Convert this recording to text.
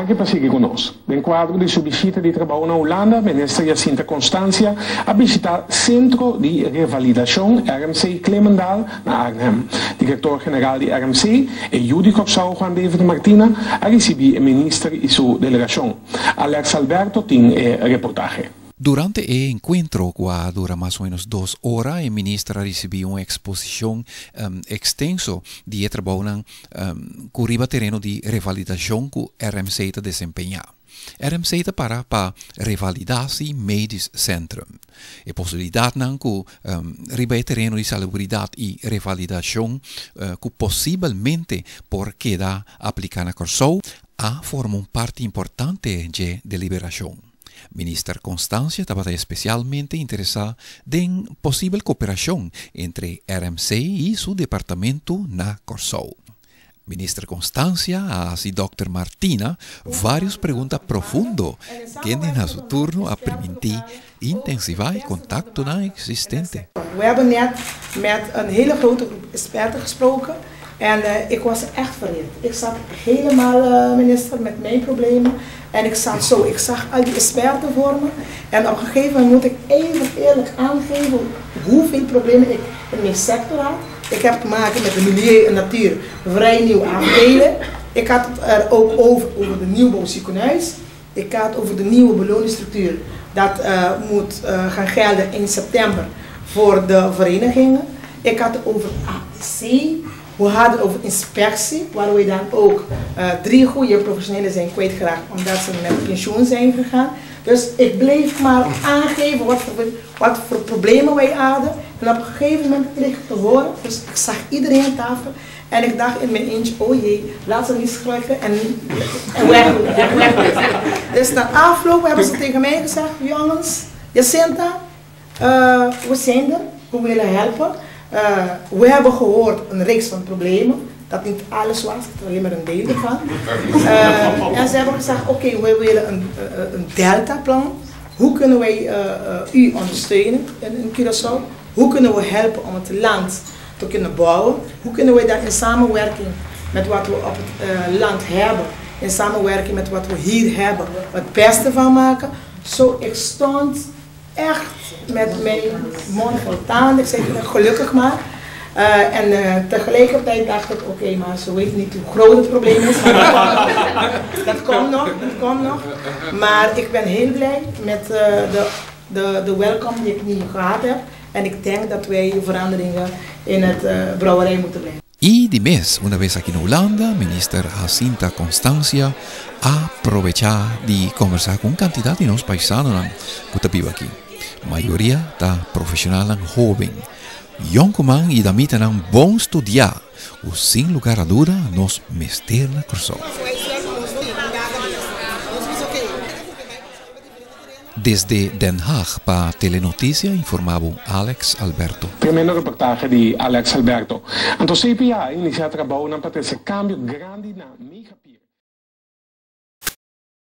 que pasigue conosco. Em quadro de sua visita de trabalho na Holanda, a ministra Jacinta Constância a visitar Centro de Revalidação RMC Clemendal na Arnhem. Diretor-geral de RMC, Judy Coxau Juan David Martina, a receber o ministro e sua delegação. Alex Alberto tem a reportagem. Durante el encuentro, que dura más o menos 2 horas, el ministro recibió una exposición extenso de trabajo que terreno de revalidación que RMC desempeña. RMC para revalidatie medisch centrum. E possibilidad que riba terreno de salubridad y revalidación que posiblemente por queda aplicada a Corsou a forma parte importante de deliberación. Ministra Constância estaba especialmente interesada en posible cooperación entre RMC y su departamento na Corsou. Ministra Constância, así Dr. Martina, varias preguntas profundas que en su turno a permitir intensivar el contacto existente. We hebben net met een hele grote groep experten gesproken en ik was echt verleerd. Ik zat helemaal, minister, met mijn problemen en ik zag al die experten voor me en op een gegeven moment moet ik even eerlijk aangeven hoeveel problemen ik in mijn sector had. Ik heb te maken met de milieu en natuur vrij nieuw afdelen. Ik had het er ook over de nieuwbouwziekenhuis. Ik had het over de nieuwe beloningsstructuur. Dat moet gaan gelden in september voor de verenigingen. Ik had het over APC. We hadden het over inspectie, waar we dan ook 3 goede professionelen zijn kwijtgeraakt omdat ze met pensioen zijn gegaan. Dus ik bleef maar aangeven wat voor problemen wij hadden. En op een gegeven moment kreeg ik te horen, dus ik zag iedereen aan tafel en ik dacht in mijn eentje, oh jee, laat ze niet schrikken en weg. Dus na afloop hebben ze tegen mij gezegd, jongens, Jacinta, we zijn er, we willen helpen. We hebben gehoord een reeks van problemen, dat niet alles was, alleen maar een deel ervan. En ze hebben gezegd, oké, we willen een deltaplan. Hoe kunnen wij u ondersteunen in Curaçao? Hoe kunnen we helpen om het land te kunnen bouwen? Hoe kunnen we dat in samenwerking met wat we op het land hebben, in samenwerking met wat we hier hebben, het beste van maken? Zo, ik stond echt met mijn mond vol tanden. Ik zei gelukkig maar. En tegelijkertijd dacht ik, oké, maar ze weten niet hoe groot het probleem is. Dat komt nog. Maar ik ben heel blij met de welkom die ik nu gehad heb. En ik denk dat wij veranderingen in het brouwerij moeten brengen. Y de mes, una vez aquí en Holanda, minister Jacinta Constância aprovechar de conversar con cantidad de nos paisanos que viven aquí. Mayoría está profesional joven. Jonkoman y damita nan bom estudiar, o sin lugar a duda nos mester na Corsou. Desde Den Haag para Telenoticia informaba Alex Alberto. Tremendo reportaje de Alex Alberto. Então, CPA inicia trabalho para ter esse cambio grande na